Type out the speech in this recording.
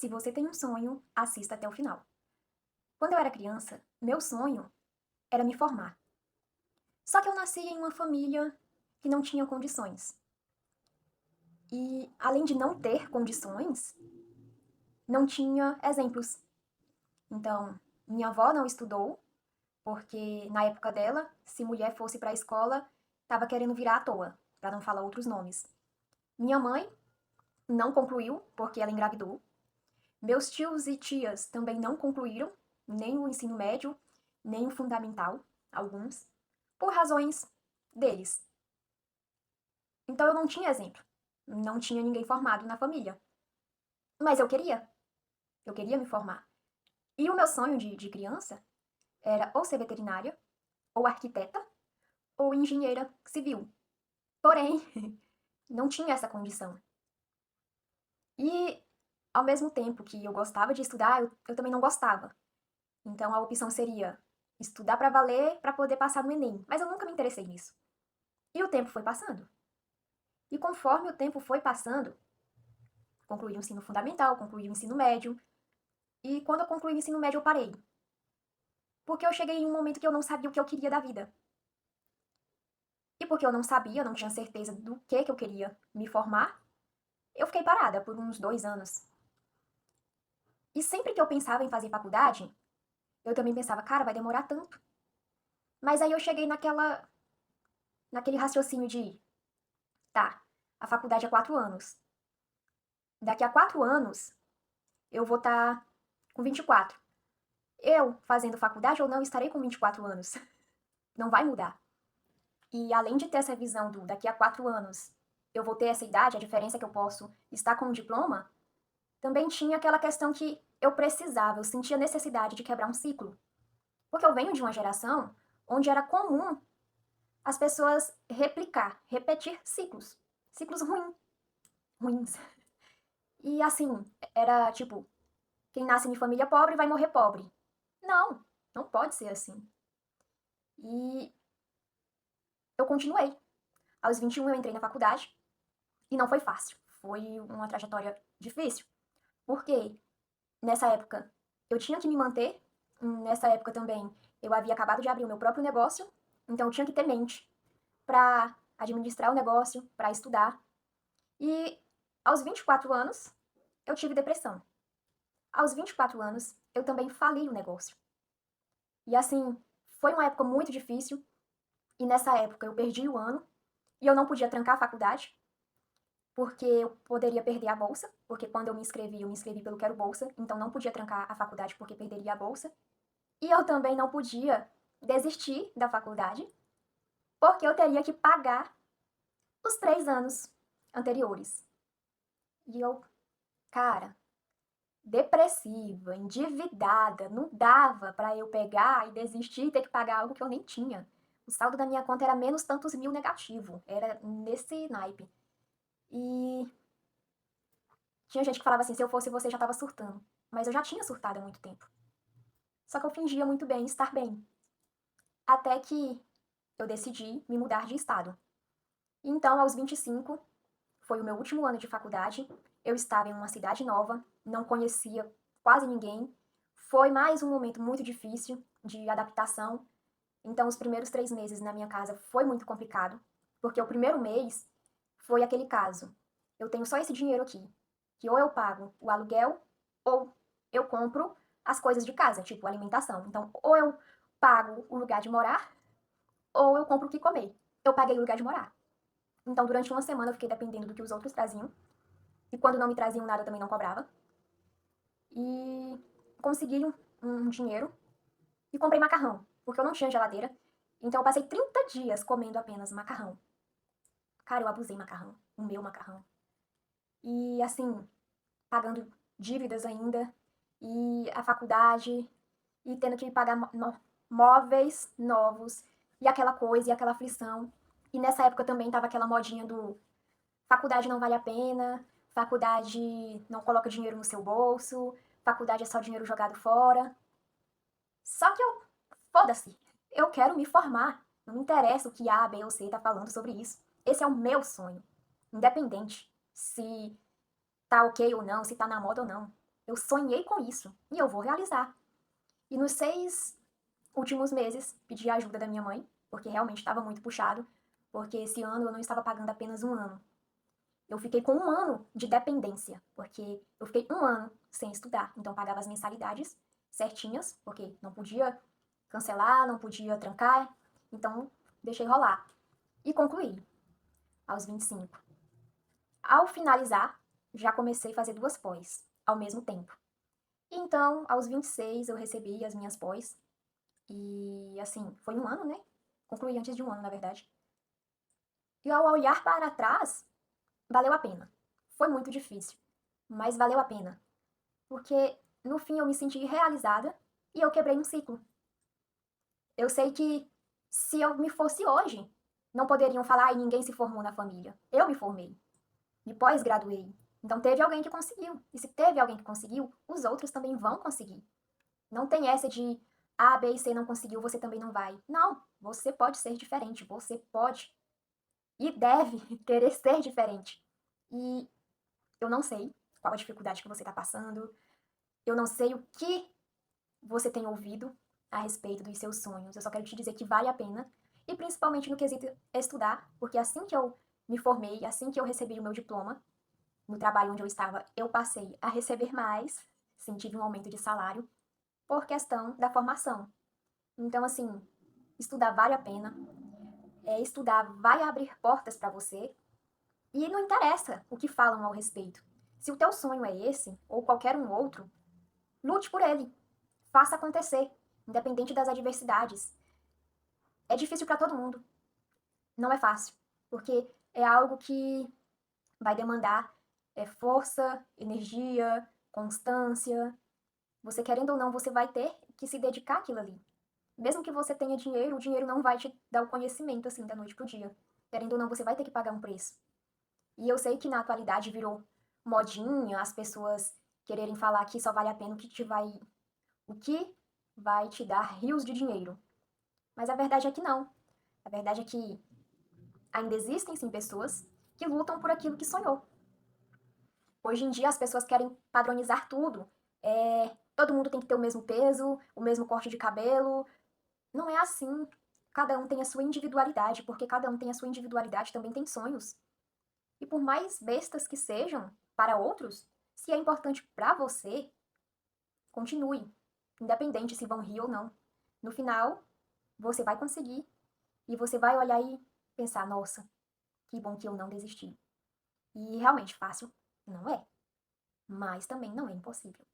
Se você tem um sonho, assista até o final. Quando eu era criança, meu sonho era me formar. Só que eu nasci em uma família que não tinha condições. E, além de não ter condições, não tinha exemplos. Então, minha avó não estudou, porque na época dela, se mulher fosse para a escola, estava querendo virar à toa, para não falar outros nomes. Minha mãe não concluiu, porque ela engravidou. Meus tios e tias também não concluíram nem o ensino médio, nem o fundamental, alguns, por razões deles. Então eu não tinha exemplo. Não tinha ninguém formado na família. Mas eu queria me formar. E o meu sonho de criança era ou ser veterinária, ou arquiteta, ou engenheira civil. Porém, não tinha essa condição. E, ao mesmo tempo que eu gostava de estudar, eu também não gostava. Então a opção seria estudar para valer para poder passar no Enem. Mas eu nunca me interessei nisso. E o tempo foi passando. E conforme o tempo foi passando, concluí o ensino fundamental, concluí o ensino médio. E quando eu concluí o ensino médio, eu parei. Porque eu cheguei em um momento que eu não sabia o que eu queria da vida. E porque eu não sabia, não tinha certeza do que eu queria me formar, eu fiquei parada por uns 2 anos. E sempre que eu pensava em fazer faculdade, eu também pensava, cara, vai demorar tanto. Mas aí eu cheguei naquele raciocínio de, tá, a faculdade é 4 anos. Daqui a 4 anos, eu vou estar com 24. Eu, fazendo faculdade, eu não estarei com 24 anos. Não vai mudar. E além de ter essa visão do daqui a 4 anos, eu vou ter essa idade, a diferença é que eu posso estar com um diploma, também tinha aquela questão que eu precisava, eu sentia necessidade de quebrar um ciclo. Porque eu venho de uma geração onde era comum as pessoas repetir ciclos. Ciclos ruins. E assim, era tipo, quem nasce em família pobre vai morrer pobre. Não, não pode ser assim. E eu continuei. Aos 21 eu entrei na faculdade e não foi fácil. Foi uma trajetória difícil. Porque nessa época eu tinha que me manter. Nessa época também eu havia acabado de abrir o meu próprio negócio. Então eu tinha que ter mente para administrar o negócio, para estudar. E aos 24 anos eu tive depressão. Aos 24 anos eu também falei o negócio. E assim, foi uma época muito difícil. E nessa época eu perdi o ano e eu não podia trancar a faculdade, porque eu poderia perder a bolsa, porque quando eu me inscrevi pelo Quero Bolsa, então não podia trancar a faculdade porque perderia a bolsa. E eu também não podia desistir da faculdade, porque eu teria que pagar os 3 anos anteriores. E eu, cara, depressiva, endividada, não dava para eu pegar e desistir e ter que pagar algo que eu nem tinha. O saldo da minha conta era menos tantos mil negativo, era nesse naipe. E tinha gente que falava assim, se eu fosse você já tava surtando. Mas eu já tinha surtado há muito tempo. Só que eu fingia muito bem estar bem. Até que eu decidi me mudar de estado. E então, aos 25, foi o meu último ano de faculdade. Eu estava em uma cidade nova, não conhecia quase ninguém. Foi mais um momento muito difícil de adaptação. Então, os primeiros 3 meses na minha casa foi muito complicado, porque o primeiro mês foi aquele caso. Eu tenho só esse dinheiro aqui, que ou eu pago o aluguel ou eu compro as coisas de casa, tipo alimentação. Então, ou eu pago o lugar de morar ou eu compro o que comer. Eu paguei o lugar de morar. Então, durante uma semana eu fiquei dependendo do que os outros traziam. E quando não me traziam nada, eu também não cobrava. E consegui um dinheiro e comprei macarrão, porque eu não tinha geladeira. Então eu passei 30 dias comendo apenas macarrão. Cara, eu abusei macarrão, o meu macarrão. E assim, pagando dívidas ainda, e a faculdade, e tendo que pagar móveis novos, e aquela coisa, e aquela aflição. E nessa época também tava aquela modinha do faculdade não vale a pena, faculdade não coloca dinheiro no seu bolso, faculdade é só dinheiro jogado fora. Só que eu, foda-se, eu quero me formar. Não me interessa o que A, B ou C tá falando sobre isso. Esse é o meu sonho. Independente se tá ok ou não, se tá na moda ou não. eu sonhei com isso e eu vou realizar. E nos 6 últimos meses, pedi a ajuda da minha mãe, porque realmente estava muito puxado, porque esse ano eu não estava pagando apenas um ano. Eu fiquei com um ano de dependência, porque eu fiquei um ano sem estudar. Então, eu pagava as mensalidades certinhas, porque não podia cancelar, não podia trancar. Então, deixei rolar. E concluí, aos 25. Ao finalizar, já comecei a fazer 2 pós, ao mesmo tempo. Então, aos 26, eu recebi as minhas pós. E, assim, foi um ano, né? Concluí antes de um ano, na verdade. E ao olhar para trás, valeu a pena. Foi muito difícil, mas valeu a pena. Porque, no fim, eu me senti realizada e eu quebrei um ciclo. Eu sei que, se eu me fosse hoje, não poderiam falar e ninguém se formou na família. Eu me formei, me pós-graduei. Então, teve alguém que conseguiu. E se teve alguém que conseguiu, os outros também vão conseguir. Não tem essa de A, B e C não conseguiu, você também não vai. Não, você pode ser diferente, você pode e deve querer ser diferente. E eu não sei qual a dificuldade que você está passando, eu não sei o que você tem ouvido a respeito dos seus sonhos. Eu só quero te dizer que vale a pena, e principalmente no quesito estudar, porque assim que eu me formei, assim que eu recebi o meu diploma, no trabalho onde eu estava, eu passei a receber mais, sim, tive um aumento de salário, por questão da formação. Então, assim, estudar vale a pena, estudar vai abrir portas para você, e não interessa o que falam ao respeito. Se o teu sonho é esse, ou qualquer um outro, lute por ele, faça acontecer, independente das adversidades. É difícil para todo mundo, não é fácil, porque é algo que vai demandar força, energia, constância. Você querendo ou não, você vai ter que se dedicar àquilo ali. Mesmo que você tenha dinheiro, o dinheiro não vai te dar o conhecimento assim da noite pro dia. Querendo ou não, você vai ter que pagar um preço. E eu sei que na atualidade virou modinha as pessoas quererem falar que só vale a pena o que vai te dar rios de dinheiro. Mas a verdade é que não. A verdade é que ainda existem sim pessoas que lutam por aquilo que sonhou. Hoje em dia as pessoas querem padronizar tudo. Todo mundo tem que ter o mesmo peso, o mesmo corte de cabelo. Não é assim. Cada um tem a sua individualidade, porque cada um tem a sua individualidade também tem sonhos. E por mais bestas que sejam para outros, se é importante para você, continue, independente se vão rir ou não. No final, você vai conseguir e você vai olhar e pensar: nossa, que bom que eu não desisti. E realmente fácil não é, mas também não é impossível.